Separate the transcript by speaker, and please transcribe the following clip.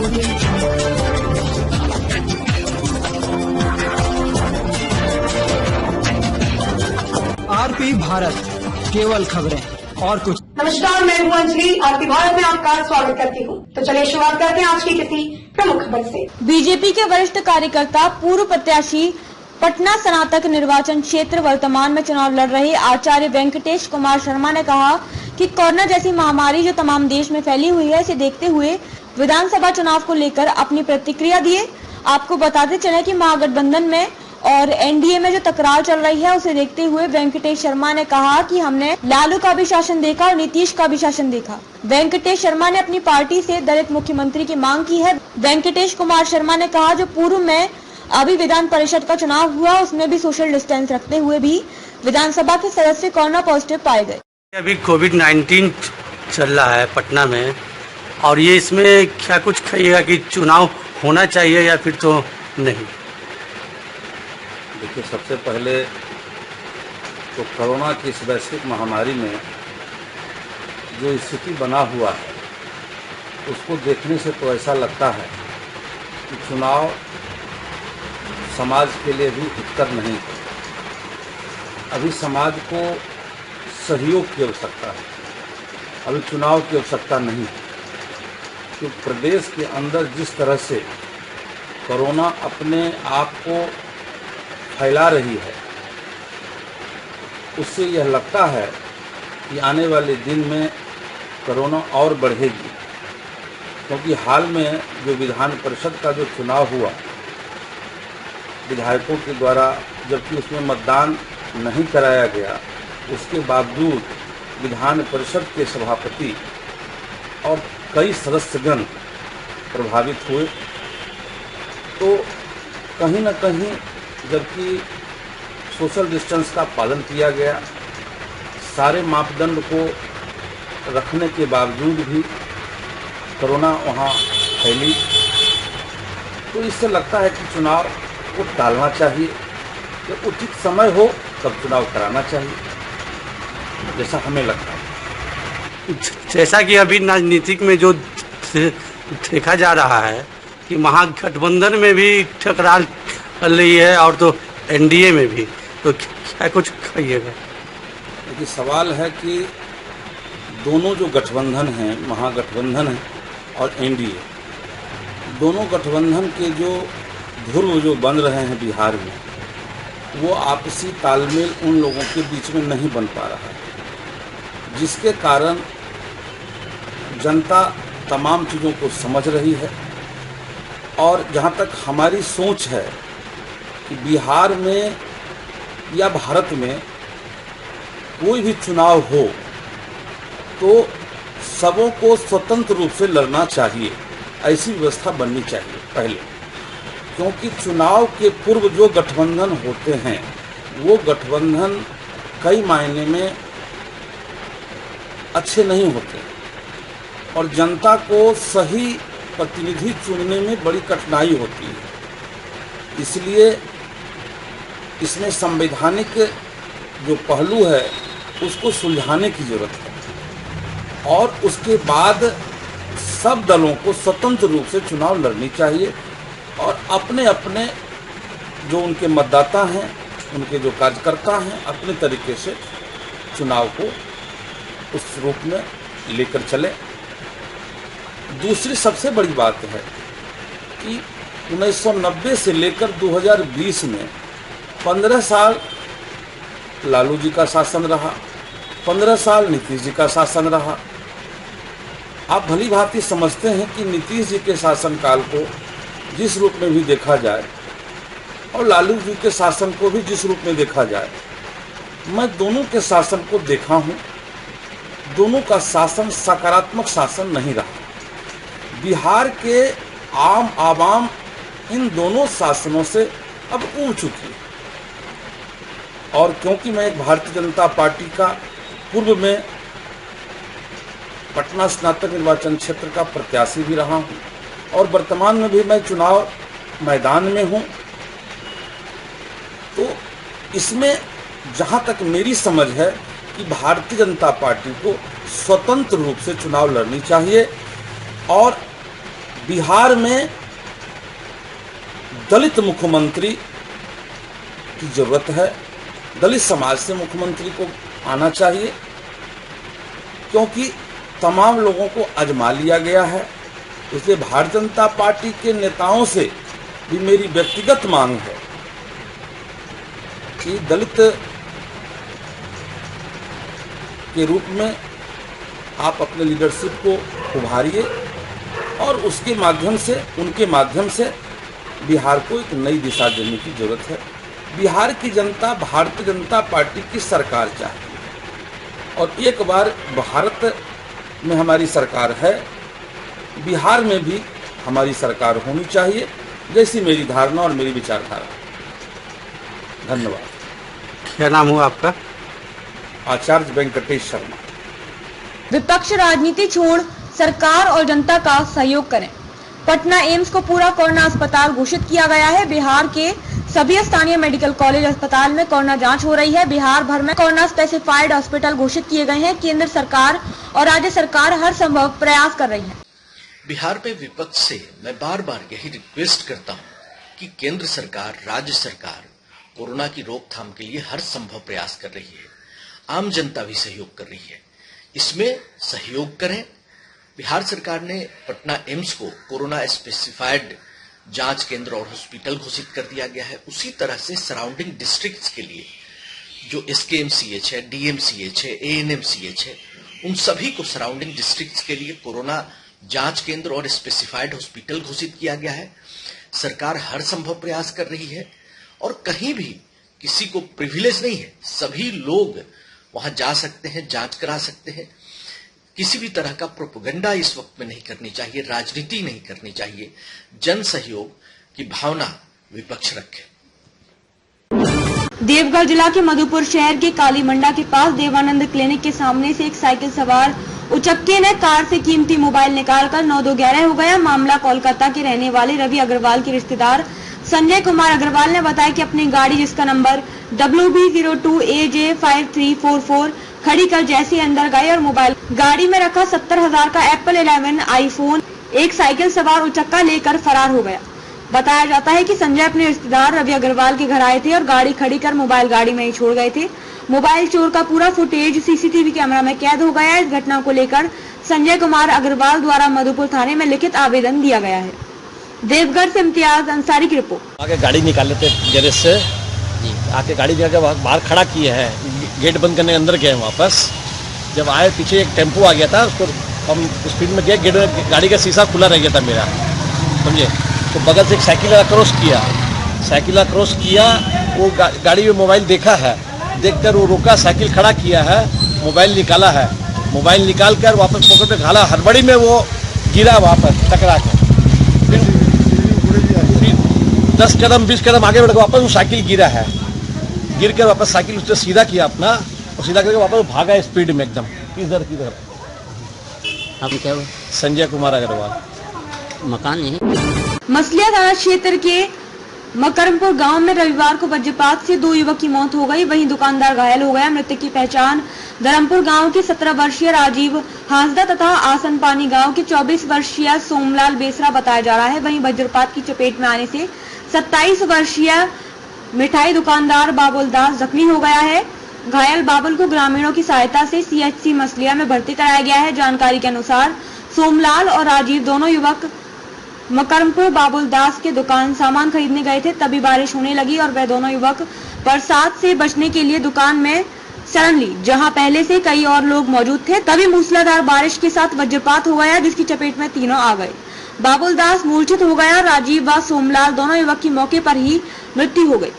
Speaker 1: RP Bharat, केवल खबरें और कुछ।
Speaker 2: नमस्कार, मैं हूं अंजलि। आरपी भारत में आपका स्वागत करती हूं। तो चलिए शुरुआत करते हैं आज की किसी प्रमुख खबर से।
Speaker 3: बीजेपी के वरिष्ठ कार्यकर्ता, पूर्व प्रत्याशी, पटना स्नातक निर्वाचन क्षेत्र वर्तमान में चुनाव लड़ रहे आचार्य वेंकटेश कुमार शर्मा ने कहा कि कोरोना जैसी महामारी जो तमाम देश में फैली हुई है, इसे देखते हुए विधानसभा चुनाव को लेकर अपनी प्रतिक्रिया दिए। आपको बताते चले कि महागठबंधन में और एनडीए में जो तकरार चल रही है, उसे देखते हुए वेंकटेश शर्मा ने कहा कि हमने लालू का भी शासन देखा और नीतीश का भी शासन देखा। वेंकटेश शर्मा ने अपनी पार्टी से दलित मुख्यमंत्री की मांग की है। वेंकटेश कुमार शर्मा ने कहा, जो पूर्व में अभी विधान परिषद का चुनाव हुआ, उसमें भी सोशल डिस्टेंस रखते हुए भी विधानसभा के सदस्य कोरोना पॉजिटिव पाए गए।
Speaker 4: अभी कोविड-19 चल रहा है पटना में, और ये इसमें क्या कुछ कहिएगा कि चुनाव होना चाहिए या फिर तो नहीं?
Speaker 5: देखिए, सबसे पहले तो कोरोना की इस वैश्विक महामारी में जो स्थिति बना हुआ है, उसको देखने से तो ऐसा लगता है कि चुनाव समाज के लिए भी हितकर नहीं है। अभी समाज को सहयोग की आवश्यकता है, अभी चुनाव की आवश्यकता नहीं है। क्योंकि प्रदेश के अंदर जिस तरह से कोरोना अपने आप को फैला रही है, उससे यह लगता है कि आने वाले दिन में कोरोना और बढ़ेगी। क्योंकि हाल में जो विधान परिषद का जो चुनाव हुआ विधायकों के द्वारा, जबकि उसमें मतदान नहीं कराया गया, उसके बावजूद विधान परिषद के सभापति और कई सदस्यगण प्रभावित हुए। तो कहीं न कहीं, जबकि सोशल डिस्टेंस का पालन किया गया, सारे मापदंड को रखने के बावजूद भी कोरोना वहाँ फैली। तो इससे लगता है कि चुनाव को टालना चाहिए, जब उचित समय हो तब चुनाव कराना चाहिए, जैसा हमें लगता है।
Speaker 4: जैसा कि अभी राजनीतिक में जो देखा जा रहा है कि महागठबंधन में भी टकरार चल रही है और तो एनडीए में भी, तो क्या कुछ कहिएगा?
Speaker 5: देखिए, सवाल है कि दोनों जो गठबंधन हैं, महागठबंधन है और एनडीए, दोनों गठबंधन के जो ध्रुव जो बन रहे हैं बिहार में, वो आपसी तालमेल उन लोगों के बीच में नहीं बन पा रहा है, जिसके कारण जनता तमाम चीज़ों को समझ रही है। और जहाँ तक हमारी सोच है कि बिहार में या भारत में कोई भी चुनाव हो तो सबों को स्वतंत्र रूप से लड़ना चाहिए, ऐसी व्यवस्था बननी चाहिए पहले। क्योंकि चुनाव के पूर्व जो गठबंधन होते हैं, वो गठबंधन कई मायने में अच्छे नहीं होते और जनता को सही प्रतिनिधि चुनने में बड़ी कठिनाई होती है। इसलिए इसमें संवैधानिक जो पहलू है, उसको सुलझाने की जरूरत है और उसके बाद सब दलों को स्वतंत्र रूप से चुनाव लड़नी चाहिए और अपने अपने जो उनके मतदाता हैं, उनके जो कार्यकर्ता हैं, अपने तरीके से चुनाव को उस रूप में लेकर चले। दूसरी सबसे बड़ी बात है कि 1990 से लेकर 2020 में 15 साल लालू जी का शासन रहा, 15 साल नीतीश जी का शासन रहा। आप भली भांति समझते हैं कि नीतीश जी के शासनकाल को जिस रूप में भी देखा जाए और लालू जी के शासन को भी जिस रूप में देखा जाए, मैं दोनों के शासन को देखा हूं। दोनों का शासन सकारात्मक शासन नहीं रहा। बिहार के आम आवाम इन दोनों शासनों से अब ऊब चुकी है। और क्योंकि मैं एक भारतीय जनता पार्टी का पूर्व में पटना स्नातक निर्वाचन क्षेत्र का प्रत्याशी भी रहा हूं और वर्तमान में भी मैं चुनाव मैदान में हूं, तो इसमें जहां तक मेरी समझ है कि भारतीय जनता पार्टी को स्वतंत्र रूप से चुनाव लड़नी चाहिए और बिहार में दलित मुख्यमंत्री की जरूरत है। दलित समाज से मुख्यमंत्री को आना चाहिए, क्योंकि तमाम लोगों को आजमा लिया गया है। इसलिए भारतीय जनता पार्टी के नेताओं से भी मेरी व्यक्तिगत मांग है कि दलित के रूप में आप अपने लीडरशिप को उभारिए और उसके माध्यम से, उनके माध्यम से बिहार को एक नई दिशा देने की जरूरत है। बिहार की जनता भारतीय जनता पार्टी की सरकार चाहती है और एक बार भारत में हमारी सरकार है, बिहार में भी हमारी सरकार होनी चाहिए, जैसी मेरी धारणा और मेरी विचारधारा। धन्यवाद।
Speaker 4: क्या नाम हुआ आपका?
Speaker 5: आचार्य वेंकटेश शर्मा।
Speaker 3: विपक्ष राजनीति छोड़ सरकार और जनता का सहयोग करें। पटना एम्स को पूरा कोरोना अस्पताल घोषित किया गया है। बिहार के सभी स्थानीय मेडिकल कॉलेज अस्पताल में कोरोना जांच हो रही है। बिहार भर में कोरोना स्पेसिफाइड हॉस्पिटल घोषित किए गए हैं। केंद्र सरकार और राज्य सरकार हर संभव प्रयास कर रही है।
Speaker 6: बिहार में विपक्ष से मैं बार बार यही रिक्वेस्ट करता हूं कि केंद्र सरकार, राज्य सरकार कोरोना की रोकथाम के लिए हर संभव प्रयास कर रही है। आम जनता भी सहयोग कर रही है, इसमें सहयोग करें। बिहार सरकार ने पटना एम्स को कोरोना स्पेसिफाइड जांच केंद्र और हॉस्पिटल घोषित कर दिया गया है। उसी तरह से सराउंडिंग डिस्ट्रिक्ट्स के लिए जो SKMCH है, DMCH है, ANMCH है, उन सभी को सराउंडिंग डिस्ट्रिक्ट्स के लिए कोरोना जांच केंद्र और स्पेसिफाइड हॉस्पिटल घोषित किया गया है। सरकार हर संभव प्रयास कर रही है और कहीं भी किसी को प्रिविलेज नहीं है, सभी लोग वहां जा सकते हैं, जांच करा सकते हैं। किसी भी तरह का प्रोपेगेंडा इस वक्त में नहीं करनी चाहिए, राजनीति नहीं करनी चाहिए। जन सहयोग की भावना विपक्ष रखे।
Speaker 3: देवघर जिला के मधुपुर शहर के कालीमंडा के पास देवानंद क्लिनिक के सामने से एक साइकिल सवार उचक्के ने कार से कीमती मोबाइल निकालकर 9-2-11 हो गया। मामला कोलकाता के रहने वाले रवि अग्रवाल के रिश्तेदार संजय कुमार अग्रवाल ने बताया कि अपनी गाड़ी जिसका नंबर WB02AJ5344 खड़ी कर जैसे अंदर गए और मोबाइल गाड़ी में रखा 70,000 का एप्पल 11 आईफोन एक साइकिल सवार उचक्का लेकर फरार हो गया। बताया जाता है कि संजय अपने रिश्तेदार रवि अग्रवाल के घर आए थे और गाड़ी खड़ी कर मोबाइल गाड़ी में ही छोड़ गए थे। मोबाइल चोर का पूरा फुटेज CCTV कैमरा में कैद हो गया है। इस घटना को लेकर संजय कुमार अग्रवाल द्वारा मधुपुर थाने में लिखित आवेदन दिया गया है। देवघर से इम्तियाज अंसारी की रिपोर्ट।
Speaker 7: आगे गाड़ी निकाले थे गैरेज से, आके गाड़ी निकाल के बाहर खड़ा किए हैं, गेट बंद करने अंदर गए वापस। जब आए पीछे एक टेम्पो आ गया था, उसको हम स्पीड में गए, गेट गाड़ी का शीशा खुला रह गया था मेरा, समझे। तो बगल से एक साइकिल क्रॉस किया, वो गाड़ी में मोबाइल देखा है, देखकर वो रोका, साइकिल खड़ा किया है, मोबाइल निकाला है, मोबाइल निकाल कर वापस पॉकेट में घाला, हड़बड़ी में वो गिरा वापस टकरा कर। 10 कदम 20 कदम आगे बढ़ के वापस वो साइकिल गिरा है, गिर कर वापस साइकिल उसने सीधा किया अपना और सीधा करके वापस भागा स्पीड में एकदम। किधर
Speaker 8: आप क्या हुआ?
Speaker 7: संजय कुमार अग्रवाल।
Speaker 8: मकान नहीं।
Speaker 3: मसलिया थाना क्षेत्र के मकरमपुर गांव में रविवार को वज्रपात से 2 युवक की मौत हो गई, वहीं दुकानदार घायल हो गया। मृतक की पहचान धरमपुर गांव के 17 वर्षीय राजीव हांसदा तथा आसनपानी गांव के 24 वर्षीय सोमलाल बेसरा बताया जा रहा है। वहीं वज्रपात की चपेट में आने से 27 वर्षीय मिठाई दुकानदार बाबुल दास जख्मी हो गया है। घायल बाबुल को ग्रामीणों की सहायता से CHC मसलिया में भर्ती कराया गया है। जानकारी के अनुसार सोमलाल और राजीव दोनों युवक मकरमपुर बाबुल दास के दुकान सामान खरीदने गए थे, तभी बारिश होने लगी और वह दोनों युवक बरसात से बचने के लिए दुकान में शरण ली, जहां पहले से कई और लोग मौजूद थे। तभी मूसलाधार बारिश के साथ वज्रपात हो गया, जिसकी चपेट में तीनों आ गए। बाबुल दास मूर्छित हो गया। राजीव व सोमलाल दोनों युवक की मौके पर ही मृत्यु हो गई।